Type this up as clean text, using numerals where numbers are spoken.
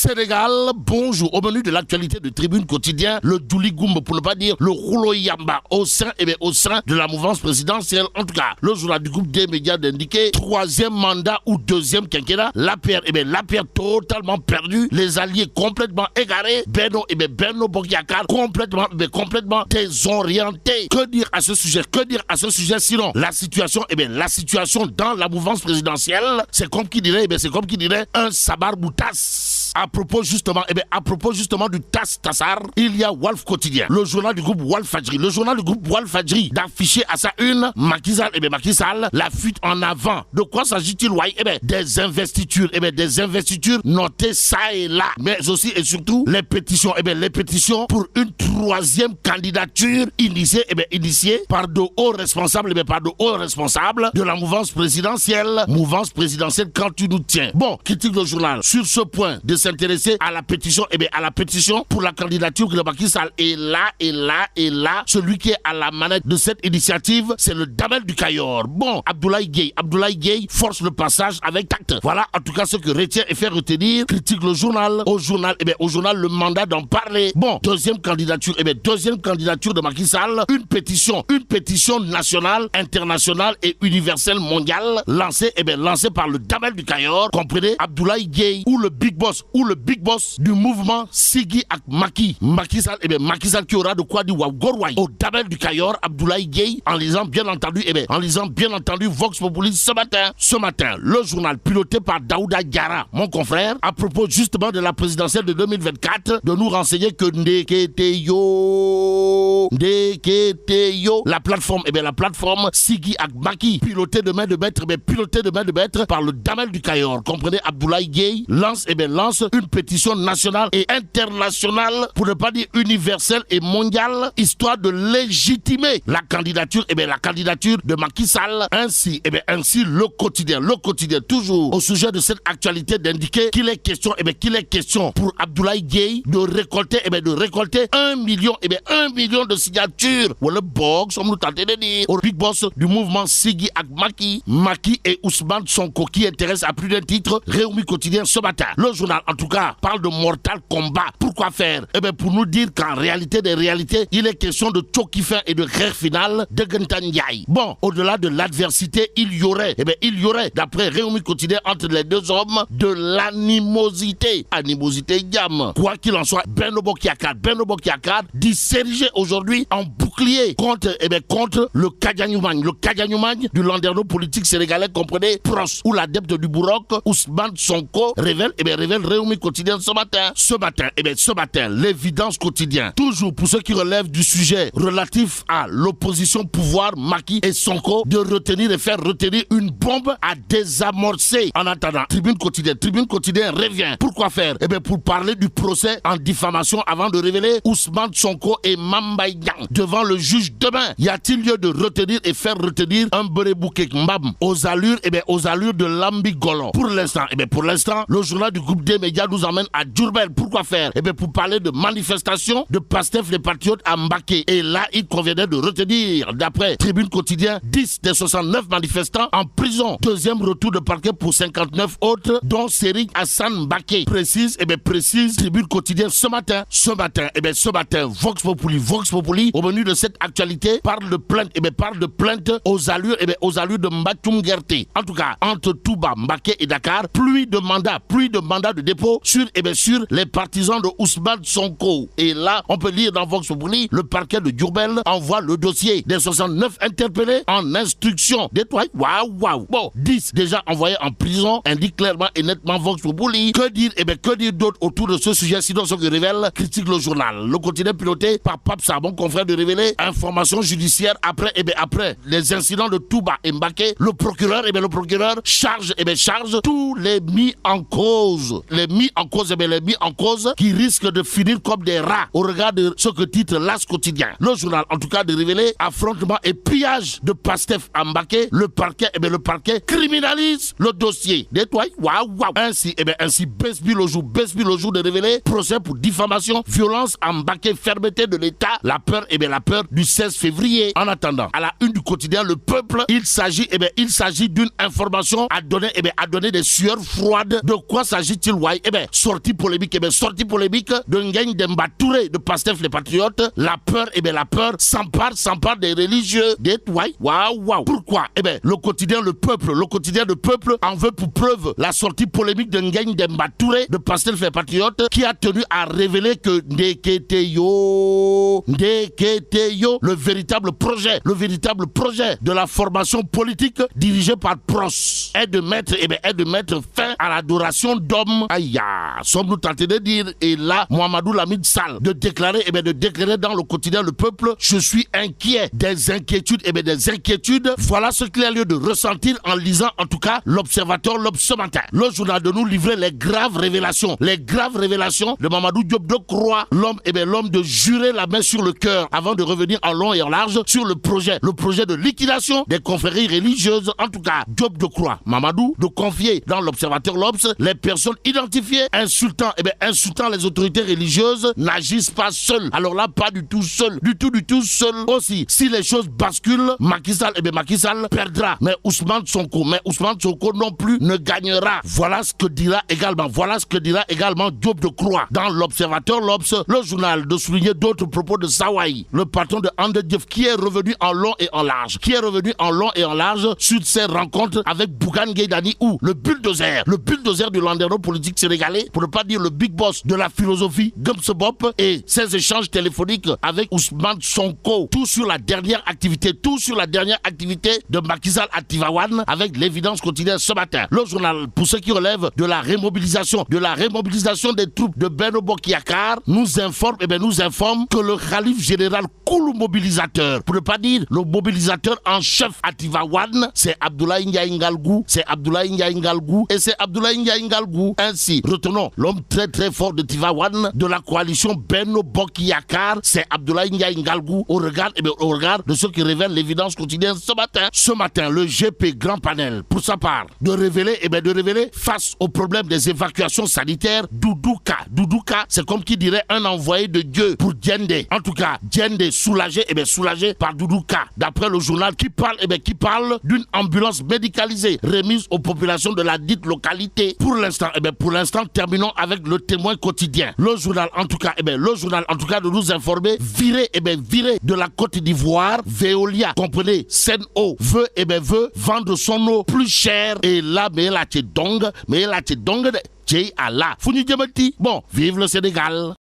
Sénégal, bonjour. Au menu de l'actualité de Tribune Quotidien, le Douligoum, pour ne pas dire le rouleau yamba au sein de la mouvance présidentielle. En tout cas, le journal du groupe des médias d'indiquer troisième mandat ou deuxième quinquennat. L'APR, l'APR totalement perdu. Les alliés complètement égarés. Benno Bokk-Yakaar complètement désorienté. Que dire à ce sujet? Sinon, la situation dans la mouvance présidentielle, c'est comme qui dirait un sabar boutas. À propos justement du tassar, il y a Walf Quotidien, le journal du groupe Walfadjri, d'afficher à sa une Macky Sall, la fuite en avant. De quoi s'agit-il? Des investitures, notées ça et là, mais aussi et surtout les pétitions, pour une troisième candidature initiée par de hauts responsables, de la mouvance présidentielle quand tu nous tiens. Bon, critique le journal sur ce point de s'intéresser à la pétition, pour la candidature de Macky Sall. Et là, celui qui est à la manette de cette initiative, c'est le Damel du Cayor. Bon, Abdoulaye Gueye force le passage avec tact. Voilà, en tout cas, ce que retient et fait retenir, critique le journal. Au journal, le mandat d'en parler. Bon, deuxième candidature de Macky Sall, une pétition nationale, internationale et universelle mondiale, lancée par le Damel du Cayor, comprenez, Abdoulaye Gueye, ou le big boss du mouvement Siggi ak Macky. Macky Sall qui aura de quoi dire Gorway au Damel du Cayor, Abdoulaye Gueye, en lisant bien entendu Vox Populi ce matin, le journal piloté par Daouda Diarra, mon confrère, à propos justement de la présidentielle de 2024, de nous renseigner que Ndeketeyo, la plateforme Siggi ak Macky, pilotée de main de maître par le Damel du Cayor, comprenez, Abdoulaye Gueye lance une pétition nationale et internationale, pour ne pas dire universelle et mondiale, histoire de légitimer la candidature de Macky Sall. Ainsi le quotidien toujours au sujet de cette actualité d'indiquer qu'il est question pour Abdoulaye Gueye de récolter 1 million de signatures. Voilà box, sommes-nous tentés de dire au big boss du mouvement Siggi ak Macky et Ousmane Sonko, qui intéresse à plus d'un titre Rewmi Quotidien ce matin. Le journal, en tout cas, parle de mortal combat. Pourquoi faire? Pour nous dire qu'en réalité des réalités, il est question de Tchokifin et de guerre finale de Gentanyai. Bon, au-delà de l'adversité, il y aurait, d'après Rewmi Quotidien, entre les deux hommes, de l'animosité. Animosité gamme. Quoi qu'il en soit, Benno Bokk-Yakaar dit s'ériger aujourd'hui en bouclier contre le Kadiagnoumane du landerneau politique sénégalais, comprenez, proche ou l'adepte du Bourok, Ousmane Sonko, révèle Rewmi Quotidien ce matin, l'évidence quotidien. Toujours pour ceux qui relèvent du sujet relatif à l'opposition pouvoir, Macky et Sonko, de retenir et faire retenir une bombe à désamorcer. En attendant, Tribune Quotidien revient. Pourquoi faire? Pour parler du procès en diffamation avant de révéler Ousmane Sonko et Mame Mbaye Niang devant le juge demain. Y a-t-il lieu de retenir et faire retenir un Berebouké Mbam aux allures de Lambigolo? Pour l'instant, le journal du groupe des médias nous emmène à Diourbel. Pourquoi faire? Pour parler de manifestation de Pastef les Patriotes à Mbacké. Et là, il conviendrait de retenir, d'après Tribune Quotidien, 10 des 69 manifestants en prison. Deuxième retour de parquet pour 59 autres, dont Serigne Hassan Mbacké. Précise Tribune Quotidien ce matin, Vox Populi, au menu de cette actualité, parle de plainte aux allures de Mbatoum Guerté. En tout cas, entre Touba, Mbacké et Dakar, pluie de mandats de dépôt sur les partisans de Ousmane Sonko. Et là, on peut lire dans Vox Populi, le parquet de Diourbel envoie le dossier des 69 interpellés en instruction. Waouh. Bon, 10 déjà envoyés en prison, indique clairement et nettement Vox Populi. Que dire d'autre autour de ce sujet, sinon ce que révèle, critique le journal. Le quotidien piloté par Pape Sabon, confrère de révéler, information judiciaire après les incidents de Touba et Mbacké, le procureur charge tous les mis en cause. Les mis en cause qui risquent de finir comme des rats au regard de ce que titre l'As quotidien. Le journal, en tout cas, de révéler affrontement et pillage de Pastef à Mbacké. Le parquet criminalise le dossier. Waouh. Ainsi, Besbi le jour de révéler procès pour diffamation, violence à Mbacké, fermeté de l'État, la peur peur du 16 février. En attendant, à la une du quotidien Le Peuple, il s'agit d'une information à donner des sueurs froides. De quoi s'agit-il, ouais? Sortie polémique de Ngagne Demba Touré de Pastef les Patriotes. La peur s'empare des religieux. Waouh. Pourquoi? Le quotidien Le Peuple en veut pour preuve la sortie polémique de Ngagne Demba Touré de Pastef les Patriotes, qui a tenu à révéler que Ndeketeyo, le véritable projet de la formation politique dirigée par Pros est de mettre fin à l'adoration d'hommes. Aïe, sommes-nous tentés de dire? Et là, Mohamedou Lamine Sall de déclarer dans le quotidien Le Peuple: je suis inquiet. Des inquiétudes. Voilà ce qu'il y a lieu de ressentir en lisant en tout cas l'Observateur l'Obs ce matin. Le journal de nous livrer les graves révélations de Mamadou Diop Decroix, l'homme de jurer la main sur le cœur avant de revenir en long et en large sur le projet de liquidation des confréries religieuses. En tout cas, Diop Decroix, Mamadou, de confier dans l'Observateur l'Obs les personnes identifiées insultant les autorités religieuses n'agissent pas seules. Alors là, pas du tout seul. Aussi, si les choses basculent, Macky Sall perdra. Mais Ousmane Sonko non plus ne gagnera. Voilà ce que dira également Diop Decroix. Dans l'Observateur l'Obs, le journal de souligner d'autres propos de Sawaï, le patron de Andedjev, qui est revenu en long et en large sur ses rencontres avec Bougane Gueye Dany, ou le bulldozer du landerneau politique sénégalais, pour ne pas dire le big boss de la philosophie Gumse Bop, et ses échanges téléphoniques avec Ousmane Sonko. Tout sur la dernière activité de Macky Sall à Tivaouane, avec l'évidence quotidienne ce matin. Le journal, pour ce qui relève de la remobilisation des troupes de Benno Bokk Yakaar, nous informe que le khalife général cool mobilisateur, pour ne pas dire le mobilisateur en chef à Tivaouane, c'est Abdoulaye Ndiaye Ngalgou. Ainsi, retenons l'homme très très fort de Tivaouane, de la coalition Benno Bokk Yakaar, c'est Abdoulaye Ndiaye Ngalgou, au regard de ce qui révèle l'évidence quotidienne ce matin, le GP Grand Panel, pour sa part, de révéler face au problème des évacuations sanitaires, Doudouka, c'est comme qui dirait un envoyé de Dieu pour Diendé. En tout cas, Diendé soulagé par Doudouka, d'après le journal, qui parle d'une ambulance médicalisée remise aux populations de la dite localité. Pour l'instant, terminons avec le Témoin quotidien. Le journal en tout cas de nous informer, viré de la Côte d'Ivoire, Veolia, comprenez, Sen'Eau veut vendre son eau plus cher, et là, mais là, t'es dong de Jay Allah. Bon, vive le Sénégal.